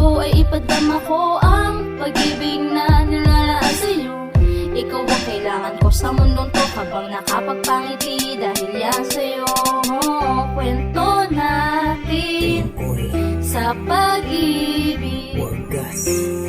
ko ay ipadama ko ang pag-ibig na nilalaan sa'yo. Ikaw ang kailangan ko sa mundong to habang nakapagpangiti dahil yan sa'yo. Kwento natin sa pag-ibig,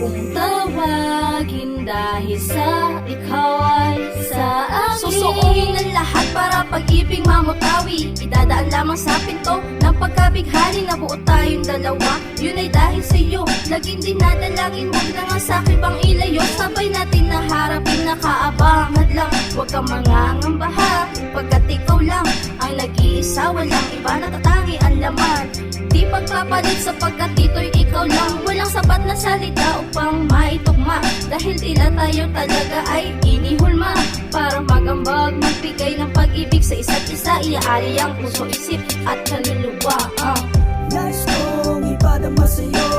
kung tawagin dahil sa ikaw ay sa akin. Susuungin ang lahat para pag-ibig mamutawi. Idadaan lamang sa pinto ng pagkabighani na buo tayong dalawa. Yun ay dahil sa'yo, laging dinadalangin. Huwag na nga sa'kin bang ilayo, sabay natin naharapin, nakaabang hadlang. Huwag kang mangangambaha, pagkat ikaw lang ang nag-iisa, walang iba, natatangi ang laman. Di pagpapalit sapagkat ito'y ikaw lang. Walang sapat na salita upang maitugma, dahil tila tayo talaga ay inihulma. Para magambag, magbigay ng pag-ibig sa isa't isa, iaari ang puso, isip at kaluluwa. Nais kong ipadama sa'yo,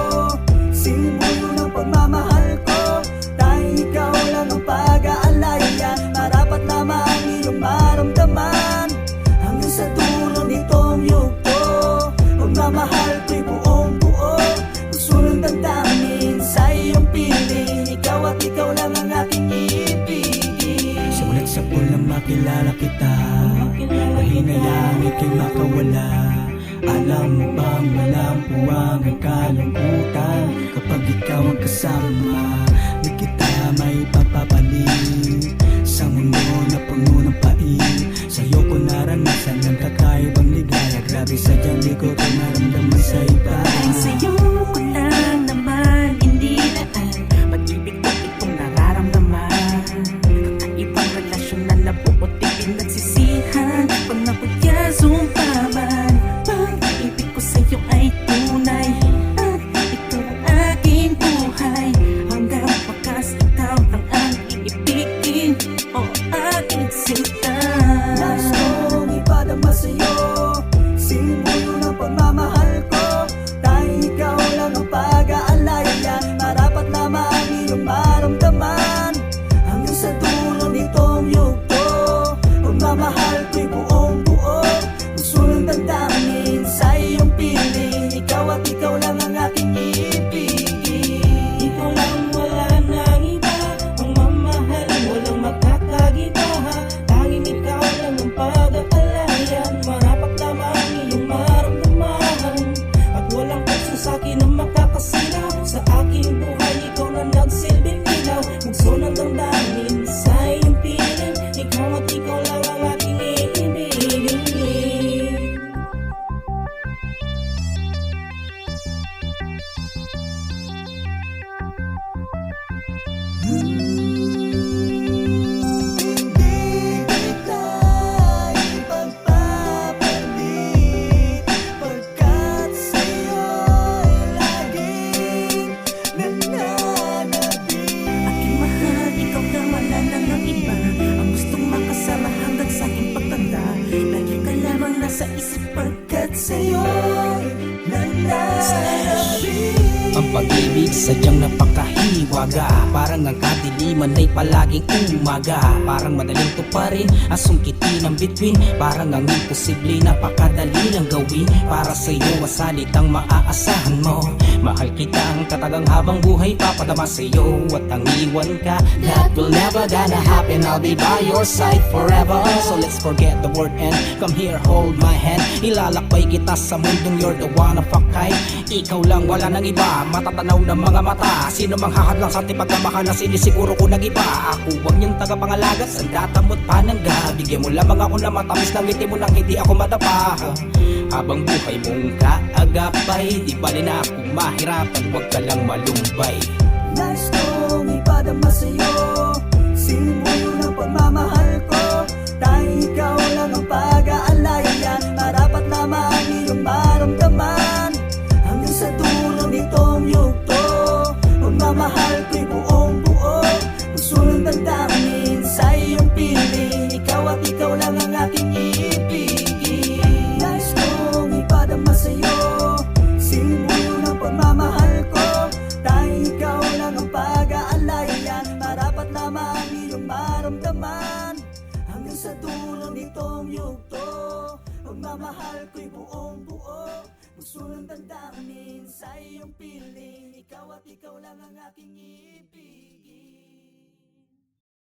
simbolo ng pagmamahal ko. Dahil ikaw lang ang pag-aalaya, marapat lamang ang iyong maramdaman. Hanggang sa dulo nitong yugto, pagmamahal ko'y buong buo. Gusto ng damdamin sa iyong piling, ikaw at ikaw lang ang aking ibig. Simulat sa pulang makilala kita, pahinayang ika'y makawala. Alam mo bang walang puwang ang kalungkutan kapag ikaw ang kasama? Di kita may pagpapalit sa mundo na puno ng pain. Sa'yo ko naranasan ng kakaibang ligaya, grabe sadyang di ko ito naramdaman sa iba. Dahil sa'yo ko lang naman inilaan, pag-ibig ko itong nararamdaman. Kakaibang relasyon na nabuot, di pinagsisihan pag naputyasong paman. Pag-ibig ko sa'yo ay tunay, at ikaw ang aking buhay. Hanggang wakas ikaw ang aking ibigin, o aking sinta. Nais kong ipadama sa'yo, simbolo ng pagmamahal ko. Dahil ikaw lang ang pag-aalaya, marapat lamang ang iyong maramdaman. Hanggang sa dulo nitong yugto, pagmamahal ko'y buong buo. Gusto ng damdamin sa iyong piling, ikaw at ikaw lang ang aking ibig. Ikaw lang, wala nang iba, ang mamahal, walang makakagiba. Tanging ikaw lang ang pag-aalaya, marapat lamang ang iyong maramdaman. At walang puso sa'kin ang makakasila, sa aking buhay ikaw na nagsilbing ilaw. Gusto ng damdamin sa iyong piling, ikaw at ikaw lang ang aking ibig. Hindi kita ipagpapalit, pagkat sa'yo'y laging nananabik. Aking mahal, ikaw lang, wala na ng iba, ang gustong makasama hanggang sa aking pagtanda. Lagi ka lamang nasa isip pagkat Sa'yo'y nananabik. Ang pag-ibig sadyang napakahiwaga, parang ang kadiliman ay palaging umaga. Parang madaling tuparin, asungkitin ang bituin, parang ang imposible napakadali lang gawin. Para sa'yo ang salitang maaasahan mo, mahal kita ang katagang habang buhay, papadama sa'yo at ang iwan ka. That will never gonna happen, I'll be by your side forever. So let's forget the word and come here, hold my hand. Ilalakbay kita sa mundong you're the one of a kind. Ikaw lang, wala nang iba, matatanaw ng mga mata. Sino mang hahadlang sa ating pagkamahal na sinisiguro ko nag-iba. Ako ang iyong tagapangalaga, sandatamot panangga. Bigyan mo lamang ako na matamis ng ngiti mo nang hindi ako madapa. Habang buhay mong kaagapay, di bali na akong mahirapan, huwag ka lang malumbay. Nais kong ipadama sa'yo, simbolo ng pagmamahal ko. Dahil ikaw lang ang pag-aalaya, marapat lamang ang iyong maramdaman. Hanggang sa dulo nitong yugto, pagmamahal ko'y buong buo. Gusto ng damdamin sa iyong piling, ikaw at ikaw lang ang aking ibig. Nais kong ipadama sa'yo, simbolo ng pagmamahal ko. Dahil ikaw lang ang pag-aalaya, marapat lamang ang iyong maramdaman. Hanggang sa dulo nitong yugto, pagmamahal ko'y buong buo. Gusto ng damdamin sa iyong piling, ikaw ikaw at ikaw lang ang aking ibig.